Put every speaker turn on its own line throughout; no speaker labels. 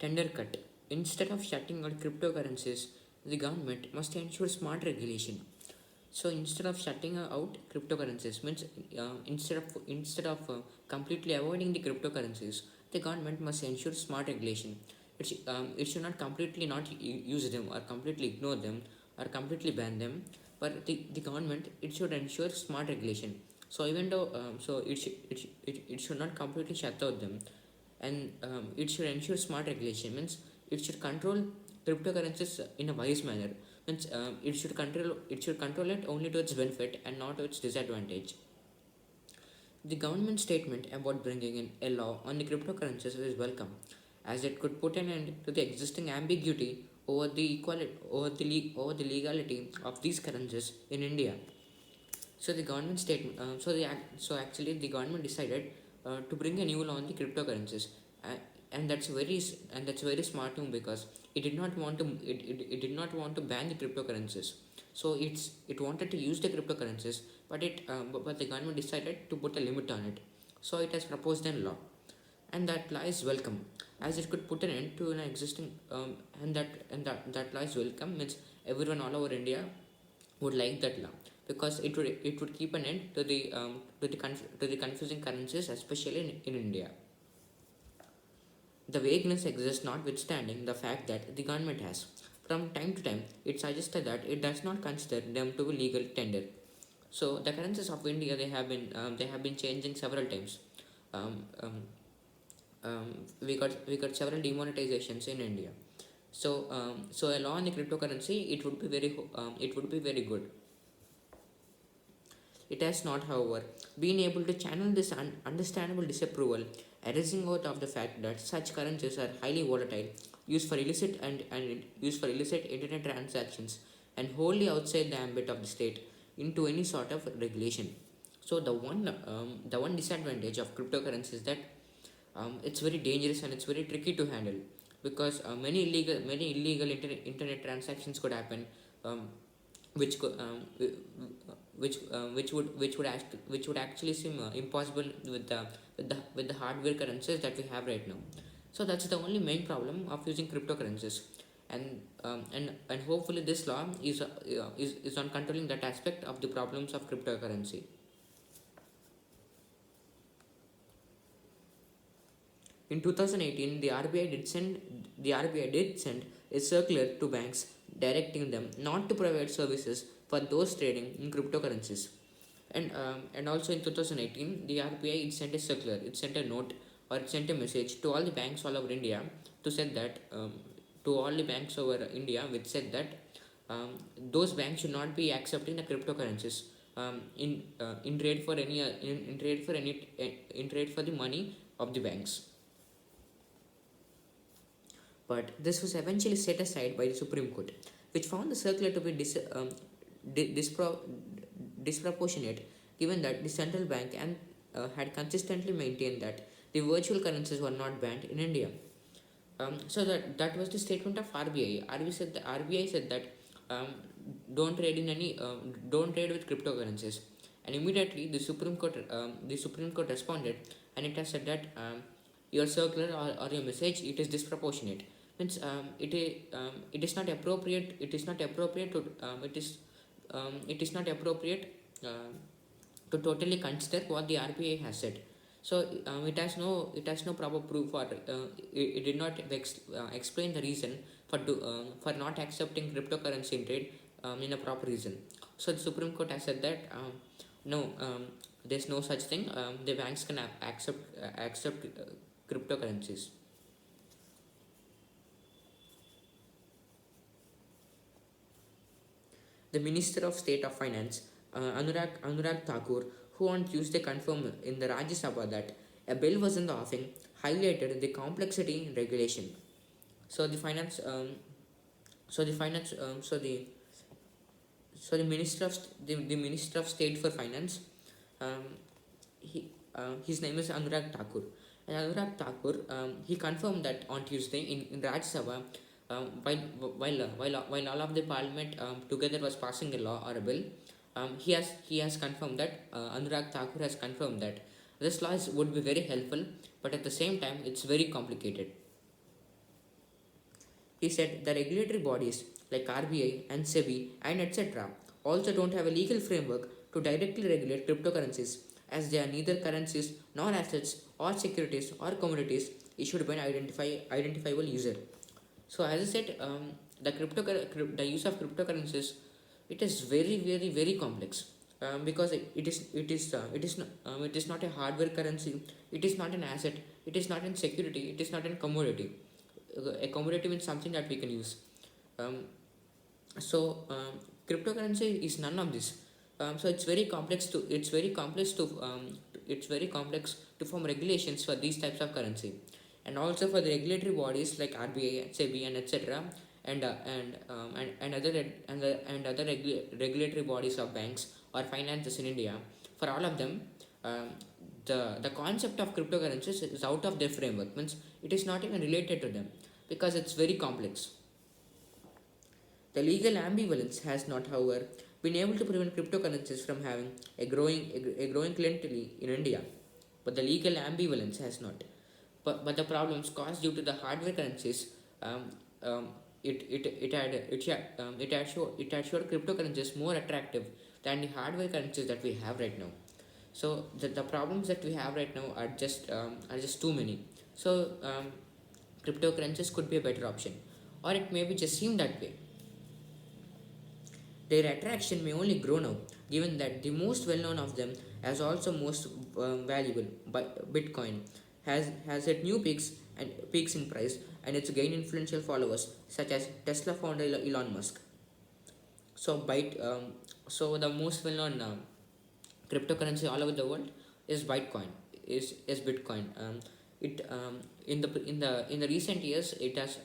Tender cut. Instead of shutting out cryptocurrencies, the government must ensure smart regulation. So instead of shutting out cryptocurrencies, means instead of completely avoiding the cryptocurrencies, the government must ensure smart regulation. It should not completely not use them or completely ignore them or completely ban them, but the government it should ensure smart regulation. So even though it should not completely shut out them, and it should ensure smart regulation, means it should control cryptocurrencies in a wise manner, means it should control it only to its benefit and not to its disadvantage. The government statement about bringing in a law on the cryptocurrencies is welcome, as it could put an end to the existing ambiguity over the legality of these currencies in India. So the government statement, so actually the government decided to bring a new law on the cryptocurrencies, uh, and that's very smart move, because it did not want to ban the cryptocurrencies. So it wanted to use the cryptocurrencies, but the government decided to put a limit on it. So it has proposed a law, and that law is welcome, as it could put an end to an existing that law is welcome, means everyone all over India would like that law, because it would keep an end to the confusing currencies, especially in India. The vagueness exists notwithstanding the fact that the government has, from time to time, it suggested that it does not consider them to be legal tender. So the currencies of India, they have been changing several times. Um, um, we got several demonetizations in India. So a law on the cryptocurrency, it would be very good. It has not, however, been able to channel this understandable disapproval arising out of the fact that such currencies are highly volatile, used for illicit internet transactions, and wholly outside the ambit of the state into any sort of regulation. So the one disadvantage of cryptocurrency is that it's very dangerous and it's very tricky to handle, because many illegal internet transactions could happen, um, which which would actually seem impossible with the hardware currencies that we have right now. So that's the only main problem of using cryptocurrencies, and hopefully this law is on controlling that aspect of the problems of cryptocurrency. In 2018, the RBI did send a circular to banks directing them not to provide services for those trading in cryptocurrencies. And also in 2018, the RBI it sent a circular, it sent a note, or it sent a message to all the banks all over India, to said that to all the banks over India, which said that those banks should not be accepting the cryptocurrencies in trade for any in trade for the money of the banks. But this was eventually set aside by the Supreme Court, which found the circular to be di- dispro- disproportionate, given that the central bank had consistently maintained that the virtual currencies were not banned in India. So that was the statement of RBI. RBI said that um, don't trade with cryptocurrencies, and immediately the Supreme Court responded, and it has said that your circular, or your message, it is disproportionate. Means it is not appropriate. It is not appropriate to totally consider what the RBI has said. So it has no proper proof, or it did not explain the reason for not accepting cryptocurrency in trade in a proper reason. So the Supreme Court has said that no, there's no such thing. The banks can accept cryptocurrencies. The Minister of State of Finance, Anurag Thakur, who on Tuesday confirmed in the Rajya Sabha that a bill was in the offing, highlighted the complexity in regulation. So the finance, so the finance, so the Minister of State for Finance, um, his name is Anurag Thakur. And Anurag Thakur, he confirmed that on Tuesday in Rajya Sabha, while all of the parliament together was passing a law or a bill, he has confirmed that Anurag Thakur has confirmed that this law would be very helpful, but at the same time it's very complicated. He said the regulatory bodies like RBI and SEBI and etc. also don't have a legal framework to directly regulate cryptocurrencies as they are neither currencies nor assets or securities or commodities issued by an identifiable user. So as I said, the use of cryptocurrencies, it is very complex, because it is not a hardware currency, it is not an asset, it is not an security, it is not a commodity. A commodity means something that we can use. Um, so cryptocurrency is none of this. So it's very complex to form regulations for these types of currency, and also for the regulatory bodies like RBI, SEBI, and etc. And other regulatory bodies of banks or finances in India. For all of them, um, the concept of cryptocurrencies is out of their framework. Means it is not even related to them because it's very complex. The legal ambivalence has not, however, been able to prevent cryptocurrencies from having a growing clientele in India, but the legal ambivalence has not. But the problems caused due to the hardware currencies, um, um, it had showed cryptocurrencies more attractive than the hardware currencies that we have right now. So the problems that we have right now are just too many. So cryptocurrencies could be a better option, or it may be just seem that way. Their attraction may only grow now, given that the most well known of them, as also most valuable, Bitcoin, has hit new peaks in price, and it's gained influential followers such as Tesla founder Elon Musk. So, so the most well known cryptocurrency all over the world is Bitcoin. Is Bitcoin. It in the recent years it has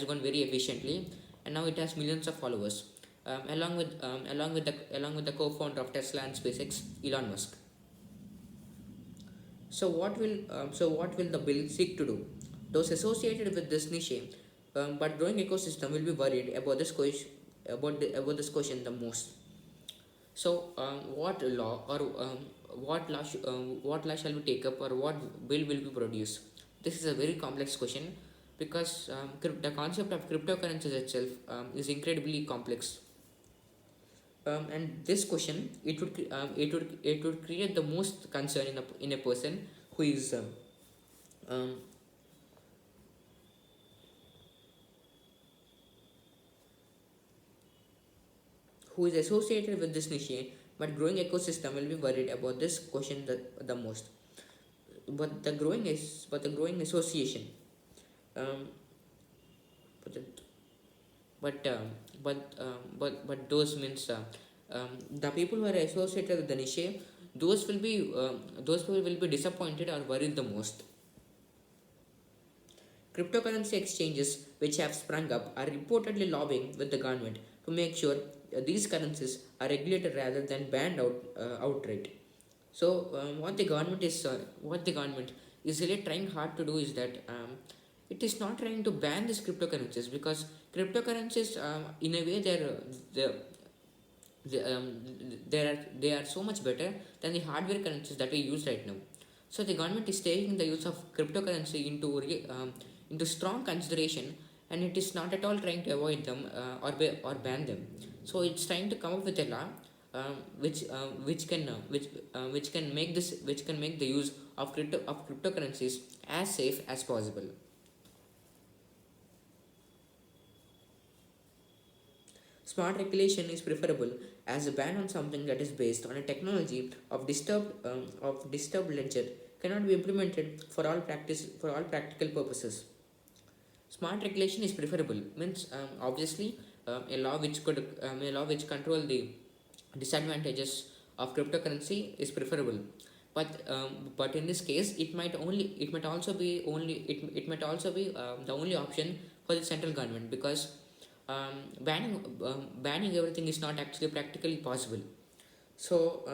gone very efficiently, and now it has millions of followers, along with the co-founder of Tesla and SpaceX, Elon Musk. So what will the bill seek to do? Those associated with this niche but growing ecosystem will be worried about about this question the most. So what law shall we take up, or what bill will be produced? This is a very complex question because the concept of cryptocurrencies itself is incredibly complex. And this question, it would create the most concern in a person who is um, who is associated with this niche, but growing ecosystem will be worried about this question the most. But the growing association, um, but the, but those means the people who are associated with the niche, those people will be disappointed or worried the most. Cryptocurrency exchanges which have sprung up are reportedly lobbying with the government to make sure these currencies are regulated rather than banned outright. So what the government is really trying hard to do is that it is not trying to ban these cryptocurrencies, because cryptocurrencies, in a way, they're they are so much better than the hardware currencies that we use right now. So the government is taking the use of cryptocurrency into strong consideration, and it is not at all trying to avoid them or ban them. So it's trying to come up with a law which can make the use of cryptocurrencies as safe as possible. Smart regulation is preferable as a ban on something that is based on a technology of disturbed ledger cannot be implemented for all practical purposes. Smart regulation is preferable means, obviously, a law which control the disadvantages of cryptocurrency is preferable, but in this case it might also be the only option for the central government, because banning everything is not actually practically possible. So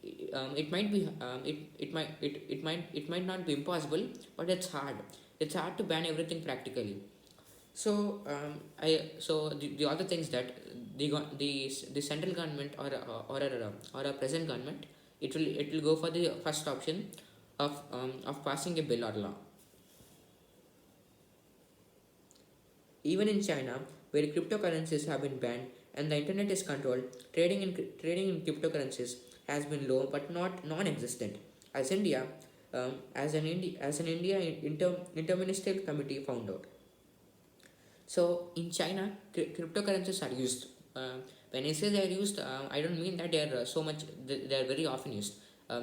it might be it might not be impossible, but it's hard to ban everything practically. So the other things that the central government or a present government, it will go for the first option of passing a bill or law. Even in China, where cryptocurrencies have been banned and the internet is controlled, trading in cryptocurrencies has been low but not non-existent. As India, as an India interministerial committee found out. So in China, cryptocurrencies are used. When I say they are used, I don't mean that they are so much. They are very often used.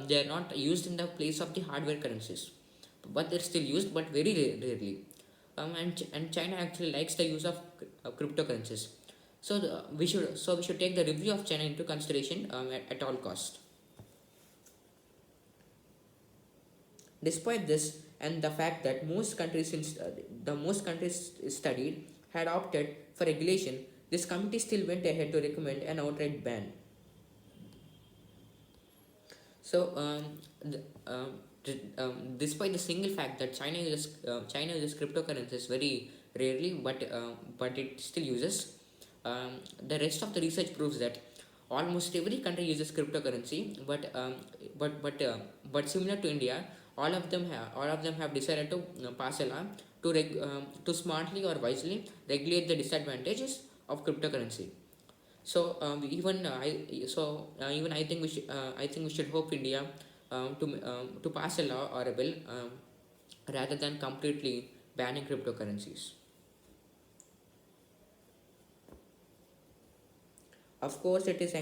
They are not used in the place of the hardware currencies, but they're still used, but very rarely. And China actually likes the use of cryptocurrencies. We should take the review of China into consideration at all cost. Despite this, and the fact that most countries studied had opted for regulation, this committee still went ahead to recommend an outright ban. So, despite the single fact that China uses cryptocurrencies very rarely, but it still uses, the rest of the research proves that almost every country uses cryptocurrency, but similar to India, all of them have decided to pass a law to smartly or wisely regulate the disadvantages of cryptocurrency. So even I think we should hope India to pass a law or a bill rather than completely banning cryptocurrencies. Of course, it is